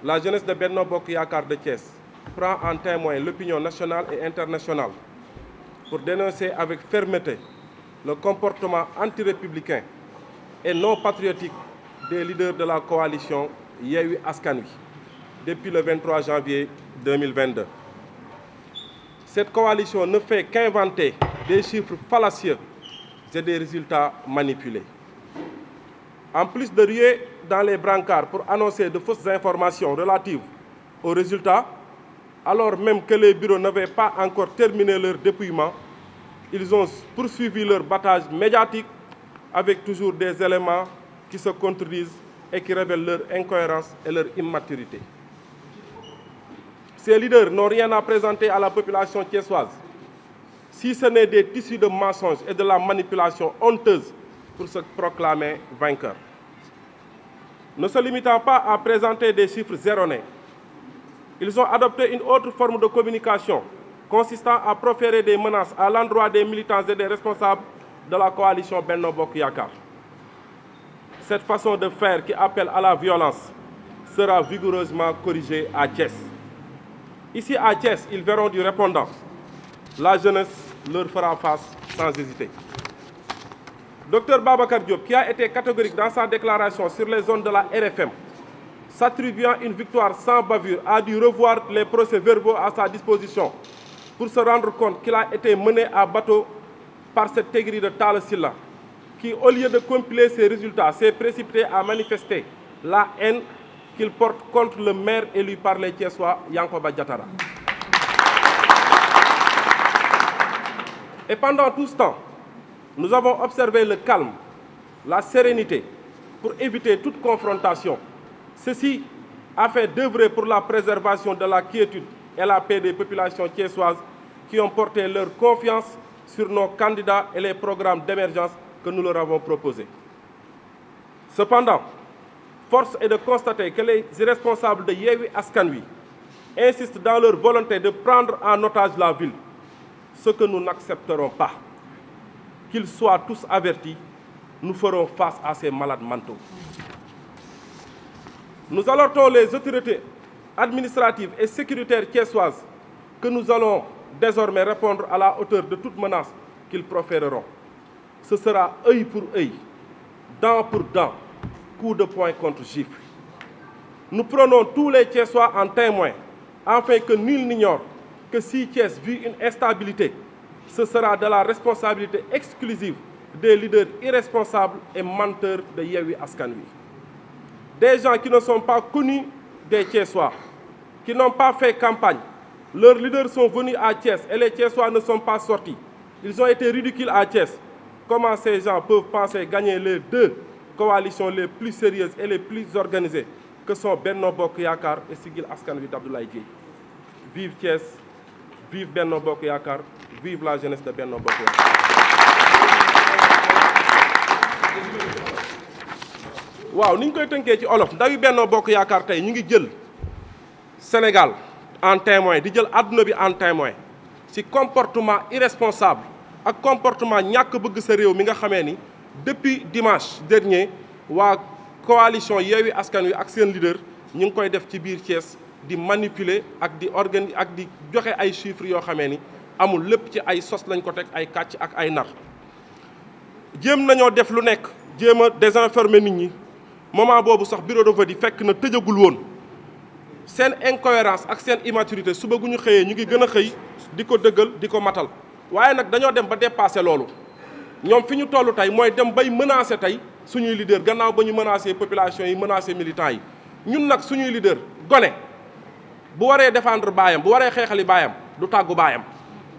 la jeunesse de Benno Bokk Yakaar de Thiès prend en témoin l'opinion nationale et internationale pour dénoncer avec fermeté le comportement antirépublicain et non patriotique des leaders de la coalition Yewwi Askan Wi depuis le 23 janvier 2022. Cette coalition ne fait qu'inventer des chiffres fallacieux et des résultats manipulés. En plus de ruer dans les brancards pour annoncer de fausses informations relatives aux résultats, alors même que les bureaux n'avaient pas encore terminé leur dépouillement, ils ont poursuivi leur battage médiatique avec toujours des éléments qui se contredisent et qui révèlent leur incohérence et leur immaturité. Ces leaders n'ont rien à présenter à la population thiessoise, si ce n'est des tissus de mensonges et de la manipulation honteuse pour se proclamer vainqueurs. Ne se limitant pas à présenter des chiffres erronés, ils ont adopté une autre forme de communication consistant à proférer des menaces à l'endroit des militants et des responsables de la coalition Benno Bokk Yakaar. Cette façon de faire qui appelle à la violence sera vigoureusement corrigée à Thiès. Ici à Thiès, ils verront du répondant. La jeunesse leur fera face sans hésiter. Dr Babacar Diop, qui a été catégorique dans sa déclaration sur les zones de la RFM, s'attribuant une victoire sans bavure, a dû revoir les procès-verbaux à sa disposition pour se rendre compte qu'il a été mené à bateau par cette aigrie de Talla Sylla, qui, au lieu de compiler ses résultats, s'est précipité à manifester la haine qu'il porte contre le maire élu par les Thiessois, Yankoba Diattara. Et pendant tout ce temps, nous avons observé le calme, la sérénité pour éviter toute confrontation. Ceci afin d'œuvrer pour la préservation de la quiétude et la paix des populations thiessoises qui ont porté leur confiance sur nos candidats et les programmes d'émergence que nous leur avons proposés. Cependant, force est de constater que les irresponsables de Yewwi Askan Wi insistent dans leur volonté de prendre en otage la ville, ce que nous n'accepterons pas. Qu'ils soient tous avertis, nous ferons face à ces malades mentaux. Nous alertons les autorités administratives et sécuritaires thiessoises que nous allons désormais répondre à la hauteur de toute menace qu'ils proféreront. Ce sera œil pour œil, dent pour dent, coup de poing contre gifle. Nous prenons tous les Thiessois en témoin, afin que nul n'ignore que si Thiès vit une instabilité, ce sera de la responsabilité exclusive des leaders irresponsables et menteurs de Yewwi Askan Wi. Des gens qui ne sont pas connus des Thiessois, qui n'ont pas fait campagne. Leurs leaders sont venus à Thiès et les Thiessois ne sont pas sortis. Ils ont été ridicules à Thiès. Comment ces gens peuvent penser gagner les deux coalitions les plus sérieuses et les plus organisées que sont Benno Bokk Yakaar et Siggil Askan Wi d'Abdoulaye Dièye. Vive Thiès, vive Benno Bokk Yakaar, vive la jeunesse de Benno Bokk Yakaar. waaw ni ñu koy tënkee ci olof ndawi Benno Bokk Yakaar tey ñu ngi jël Sénégal en témoin di jël àdduna bi en témoin ci comportement irresponsable ak comportement ñàkk bëgg sa réew mi nga xamee ni depuis dimanche dernier waa coalition Yewwi Askan Wi ak seen leader ñu ngi koy def ci biir Thiès di manipuler ak di ak di joxe ay chiffres yoo xamee ni amul lépp ci ay sos lañ ko teg ay kàcc ak ay nar. jéem nañoo def lu nekk jéem a désinformer nit ñi moment boobu sax bureau de vote yi fekk na tëjagul woon seen incohérence ak seen immaturité suba gu ñu xëyee ñu ngi gën a xëy di ko dëggal di ko matal waaye nag dañoo dem ba dépassé loolu. ñoom fi ñu toll tey mooy dem bay menacer tey suñuy leader gannaaw ba ñu menacer population yi menacer militants yi ñun nag suñuy leader gone bu waree défendre baayam bu waree xeexali baayam du tàggu baayam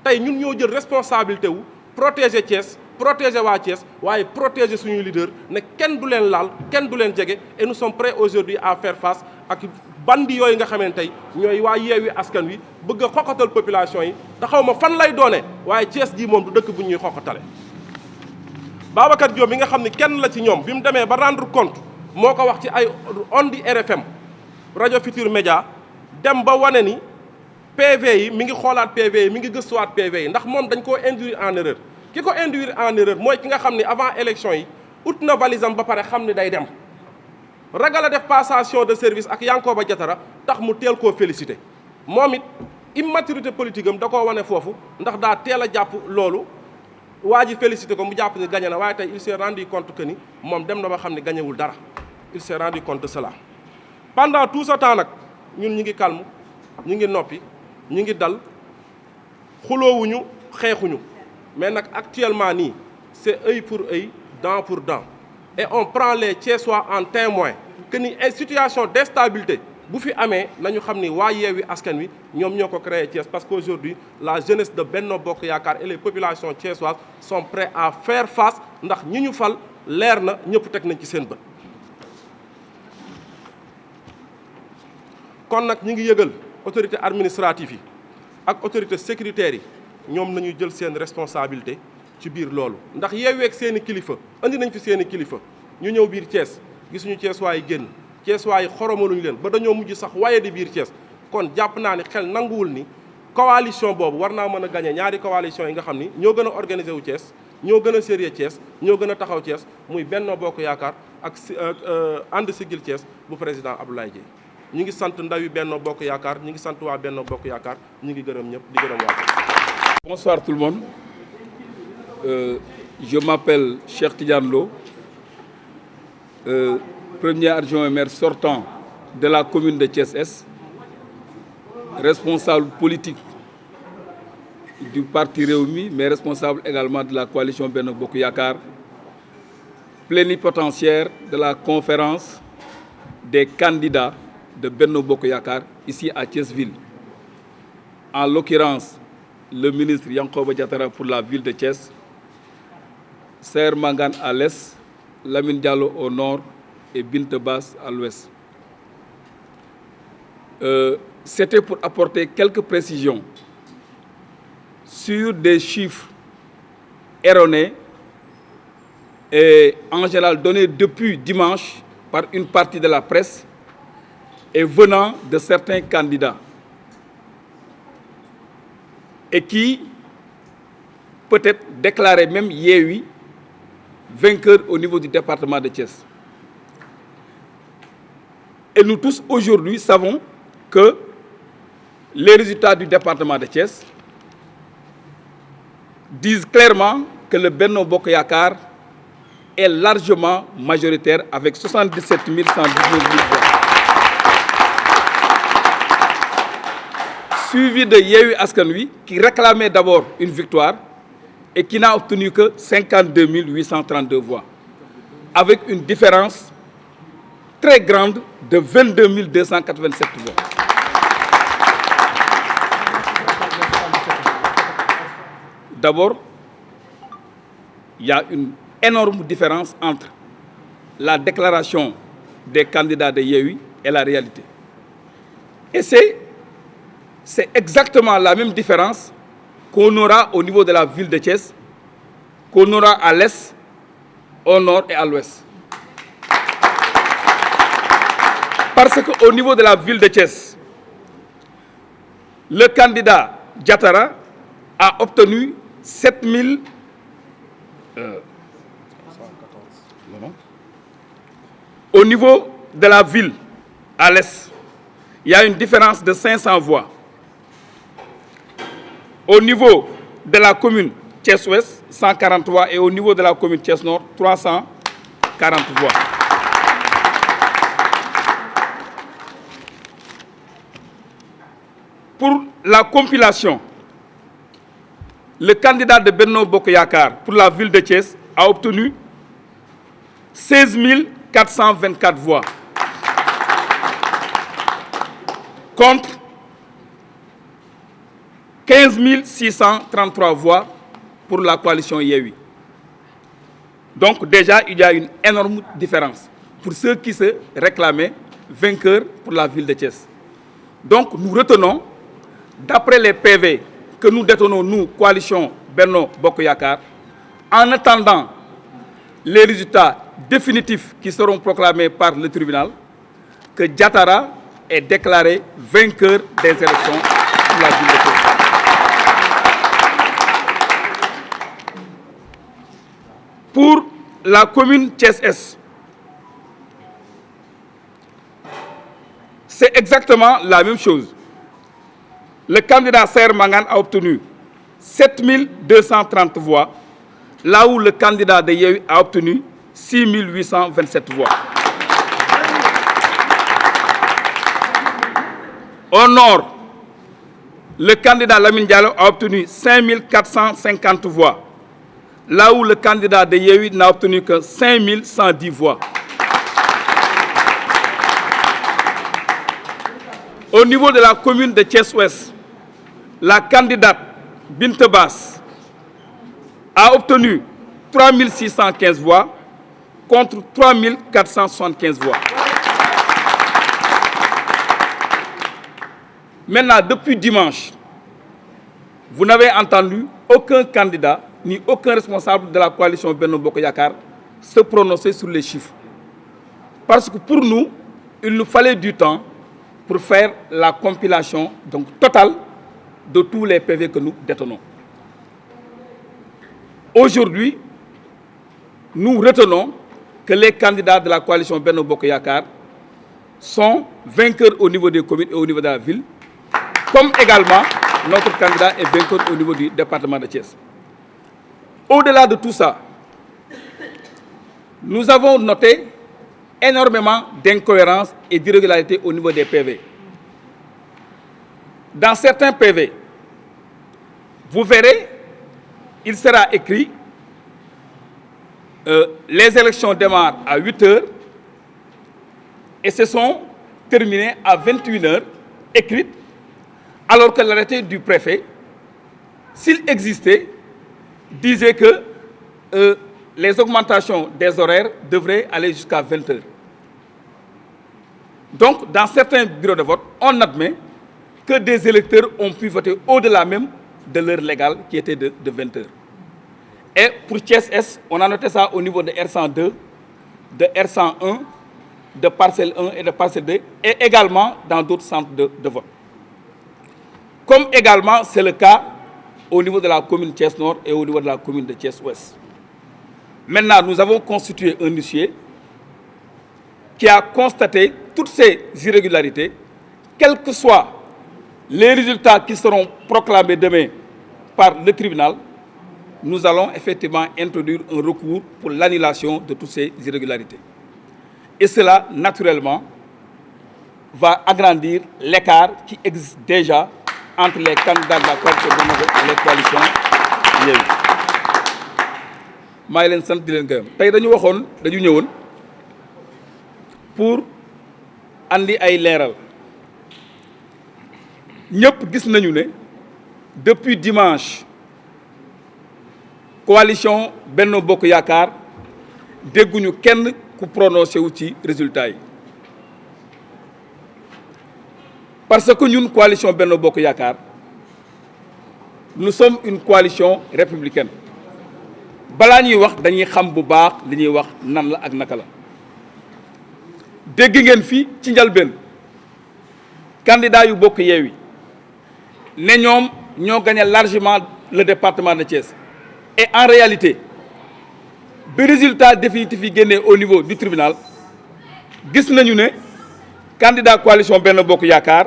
tey ñun ñoo jël responsabilité wu protéger Thiès protéger waa Thiès waaye protéger suñuy leader ne kenn du leen laal kenn du leen jege et nous sommes prêts aujourd'hui à faire face ak bandi yooyu nga xamante tey ñooy waa Yewwi Askan Wi bëgg a xoqatal population yi te xaw ma fan lay doone waaye Thiès gi moom du dëkk bu ñuy xoqatale. Babacar Diop mi nga xam ne kenn la ci ñoom bi mu demee ba rendre compte moo ko wax ci ay ondi RFM rajo Futur Média dem ba wane ni PV yi mi ngi xoolaat PV yi mi ngi gëstuwaat PV yi ndax moom dañ koo induire en erreur ki ko induire en erreur mooy ki nga xam ne avant élection yi ut na valise am ba pare xam ni day dem ragal a def passation de service ak Yankoba Diattara tax mu teel koo félicité moom it immaturité politique am da koo wane foofu ndax daa teel a jàpp loolu waa ji félicité ko mu jàpp ni gagné na waaye tey il s'est rendu compte que ni moom dem na ba xam ne gañewul dara il s'est rendu compte de cela. pendant tout ce temps nag ñun ñi ngi calme ñi ngi noppi ñi ngi dal xuloowuñu xeexuñu mais nag actuellement nii c'est œil pour œil dent pour dent et on prend les Thiessois en témoin que ni ay situation d'instabilité bu fi amee nañu xam ni waa Yewwi Askan Wi ñoom ñoo ko créé Thiès parce qu'aujourd'hui la jeunesse de Benno Bokk Yaakaar et les populations thiessoises sont prêts à faire face ndax ñi ñu fal leer na ñëpp teg nañ ci seen bët. kon nag ñi ngi yëgal autorité administrative yi ak autorité sécuritaire yi ñoom nañu jël seen responsabilité ci biir loolu ndax Yewwi ak seeni kilifa andi nañ fi seeni kilifa ñu ñëw biir Thiès gisuñu Thiessois yi génn Thiessois yi xoromaluñu leen ba dañoo mujj sax waaye di biir Thiès kon jàpp naa ni xel nanguwul ni coalition boobu war naa mën a gagné ñaari coalition yi nga xam ni ñoo gën a organisé wu Thiès ñoo gën a sérieux Thiès ñoo gën a taxaw Thiès muy Benno Bokk Yaakaar ak ànd Siggil Thiès bu président Abdoulaye Dièye ñi ngi sant ndawi Benno Bokk Yaakaar ñi ngi sant waa Benno Bokk Yaakaar ñi ngi gërëm ñëpp di gërëm waa. Bonsoir tout le monde. Je m'appelle Cheikh Tidiane Lo, premier adjoint maire sortant de la commune de Thiès-Est, responsable politique du parti Rewmi, mais responsable également de la coalition Benno Bokk Yaakaar, plénipotentiaire de la conférence des candidats de Benno Bokk Yaakaar ici à Thiès-Ville. En l'occurrence, le ministre Yankoba Diattara pour la ville de Thiès, Saër Mangane à l'est, Lamine Diallo au nord et Binta Bass à l'ouest. C'était pour apporter quelques précisions sur des chiffres erronés et en général donnés depuis dimanche par une partie de la presse et venant de certains candidats et qui peut-être déclaraient même Yewwi vainqueur au niveau du département de Thiès. Et nous tous aujourd'hui savons que les résultats du département de Thiès disent clairement que le Benno Bokk Yaakaar est largement majoritaire avec 77 119 voix. Suivi de Yewwi Askan Wi qui réclamait d'abord une victoire et qui n'a obtenu que 52 832 voix, avec une différence très grande de 22 287 voix. D'abord, il y a une énorme différence entre la déclaration des candidats de Yewwi et la réalité. Et c'est exactement la même différence qu'on aura au niveau de la ville de Thiès, qu'on aura à l'est, au nord et à l'ouest. Parce qu'au niveau de la ville de Thiès, le candidat Diattara a obtenu 7000... Au niveau de la ville, à l'est, il y a une différence de 500 voix. Au niveau de la commune Thiès-Ouest, 143 et au niveau de la commune Thiès-Nord, 340 voix. Pour la compilation, le candidat de Benno Bokk Yaakaar pour la ville de Thiès a obtenu 16 424 voix contre 15 633 voix pour la coalition Yewwi. Donc déjà, il y a une énorme différence pour ceux qui se réclamaient vainqueurs pour la ville de Thiès. Donc nous retenons, d'après les PV que nous détenons, nous, coalition Benno Bokk Yaakaar, en attendant les résultats définitifs qui seront proclamés par le tribunal, que Diattara est déclaré vainqueur des élections pour la ville de Thiès. Pour la commune Thiès-Est, c'est exactement la même chose. Le candidat Saër Mangane a obtenu 7230 voix, là où le candidat de Yewwi a obtenu 6827 voix. Au nord, le candidat Lamine Diallo a obtenu 5450 voix, là où le candidat de Yewwi n'a obtenu que 5110 voix. Au niveau de la commune de Thiès-Ouest, la candidate Binte Basse a obtenu 3615 voix contre 3475 voix. Maintenant, depuis dimanche, vous n'avez entendu aucun candidat ni aucun responsable de la coalition Benno Bokk Yakaar se prononcer sur les chiffres. Parce que pour nous, il nous fallait du temps pour faire la compilation donc, totale de tous les PV que nous détenons. Aujourd'hui, nous retenons que les candidats de la coalition Benno Bokk Yakaar sont vainqueurs au niveau des communes et au niveau de la ville, comme également notre candidat est vainqueur au niveau du département de Thiès. Au-delà de tout ça, nous avons noté énormément d'incohérences et d'irrégularités au niveau des PV. Dans certains PV, vous verrez, il sera écrit les élections démarrent à 8 heures et se sont terminées à 21 heures, écrites, alors que l'arrêté du préfet, s'il existait, disait que les augmentations des horaires devraient aller jusqu'à 20 heures. Donc, dans certains bureaux de vote, on admet que des électeurs ont pu voter au-delà même de l'heure légale qui était de 20 heures. Et pour Thiès-Est, on a noté ça au niveau de R102, de R101, de parcelle 1 et de parcelle 2, et également dans d'autres centres de vote. Comme également c'est le cas au niveau de la commune Thiès-Nord et au niveau de la commune de Thiès-Ouest. Maintenant, nous avons constitué un dossier qui a constaté toutes ces irrégularités, quels que soient les résultats qui seront proclamés demain par le tribunal. Nous allons effectivement introduire un recours pour l'annulation de toutes ces irrégularités. Et cela, naturellement, va agrandir l'écart qui existe déjà entre les candidats de la coalition et les coalitions Yewwi. maa ngi leen sant di leen gërëm tey dañu ñëwoon pour andi ay leeral ñëpp gis nañu ne depuis dimanche coalition Benno Bokk Yakaar dégguñu kenn ku prononcé wu ci résultat yi parce que ñun coalition Benno Bokk Yakaar nous sommes une coalition républicaine balaa ñuy wax dañuy xam bu baax li ñuy wax nan la ak naka la dégg ngeen fi ci njalbeen candidat yu bokk Yewwi ne ñoom ñoo gagné largement le département de Thiès et en réalité bi résultat définitif yi génnee au niveau du tribunal gis nañu ne candidat coalition Benno Bokk Yakaar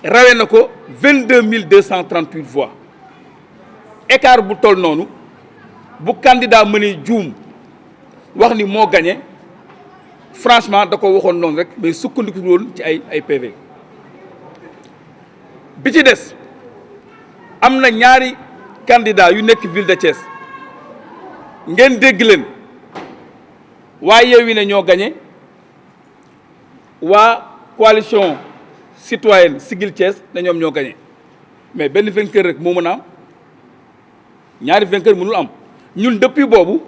rawee na ko 22 238 voix écart bu toll noonu bu candidat mënee juum wax ni moo gagné franchement da ko waxoon noonu rek mais sukkandiku woon ci ay PV. bi ci des am na ñaari candidat yu nekk ville de Thiès ngeen dégg leen waa Yewwi ne ñoo gagné waa coalition citoyenne Siggil Thiès ne ñoom ñoo gagné mais benn vainqueur rek moo mën a am ñaari vainqueur mënul am. ñun depuis boobu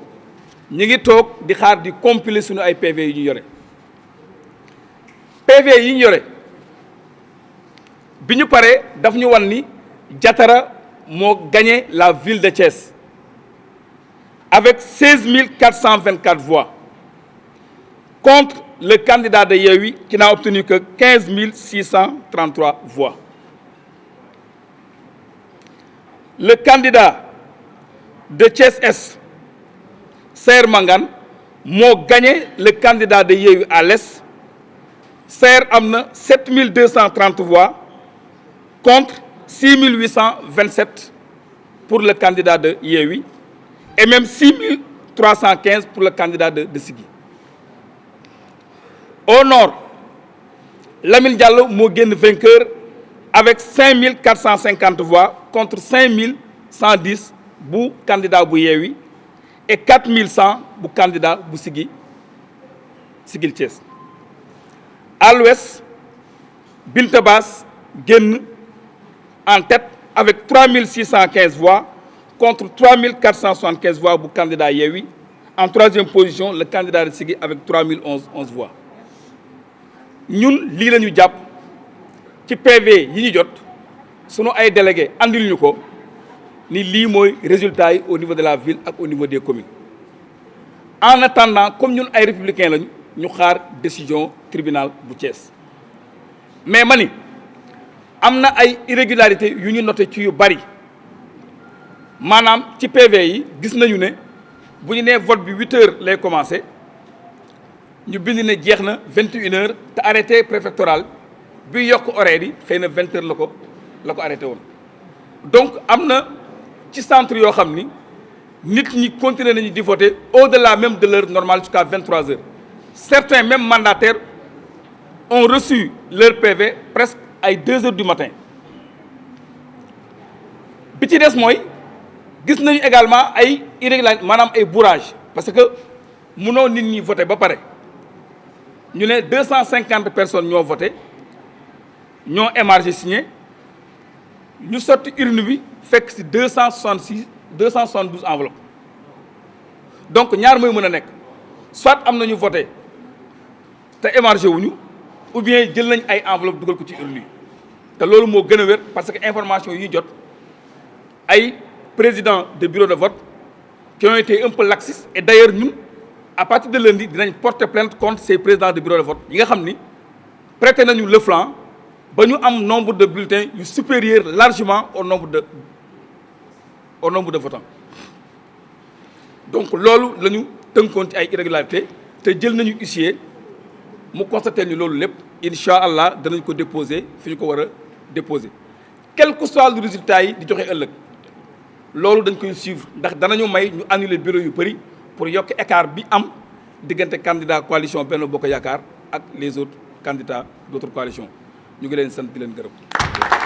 ñu ngi toog di xaar di compiler suñu ay PV yi ñu yore PV yi ñu yore bi ñu paree daf ñu wan ni Diatara moo gagné la ville de Thiès avec 16 424 voix contre le candidat de Yewwi qui n'a obtenu que 15 633 voix. Le candidat de Thiès-Est, Saër Mangane, moo gagné le candidat de Yewwi à l'Est SAER amna 7230 voix contre 6827 pour le candidat de Yewwi et même 6315 pour le candidat de Siggi. Au nord, Lamine Diallo mo génn vainqueur avec 5450 voix contre 5110 bu candidat bu Yewwi et 4100 bu candidat bu Siggil Thiès. À l'ouest, Binta Bass génn en tête avec 3615 voix contre 3475 voix du candidat Yewwi. En troisième position, le candidat de Siggil avec 3011 voix. Nous, li lañu japp ci PV yi ñu jot sunu ay délégués andil ñuko ni li moy résultat yi au niveau de la ville ak au niveau des communes. En attendant, comme ñun ay républicains lañu ñu xaar décision tribunal bu Thiès. Mais mani amna ay irrégularités yu ñu noté ci yu bari. Manam ci PV yi gis nañu né bu ñu né vote bi 8h lay commencer. Nous bind ne jeex na 21h te arrêté préfectoral bi yokk horaire yi xëy na 20h la ko arrêté woon. Donc am na ci centre yoo xam ni nit ñi continuer nañu di voter au-delà même de l'heure normale jusqu'à 23h. Certains même mandataires ont reçu leur PV presque à 2h du matin. Bi ci des mooy gis nañu également ay irrégularité maanaam ay bourrage parce que mënoo nit ñi voter ba pare. Nous avons 250 personnes qui ont voté, nous avons émargé signé. Nous sortons urne bi fekk ci 272 enveloppes. Donc ñaar moy mëna nek. Soit am nañu voté té émargé wuñu ou bien jël nañ ay enveloppes dugal ko ci urne. Té lolu mo gëna wër parce que information yi jot ay présidents de bureau de vote qui ont été un peu laxistes et d'ailleurs nous à partir de lundi, nous allons porter plainte contre ces présidents de bureau de vote. Nous savons prêter le flanc, nous avons un nombre de bulletins supérieur largement au nombre de votants. Donc, c'est ce que nous avons compte à irrégularité. Nous avons huissier, nous constatons que nous avons Inch'Allah, nous allons déposer, déposer. Quel que soit le résultat, nous allons suivre. Nous allons annuler le bureau pour yok écart bi am diggante candidat coalition Benno Bokk Yaakaar ak les autres candidats d'autres coalitions ñu ngi leen sant di leen gërëm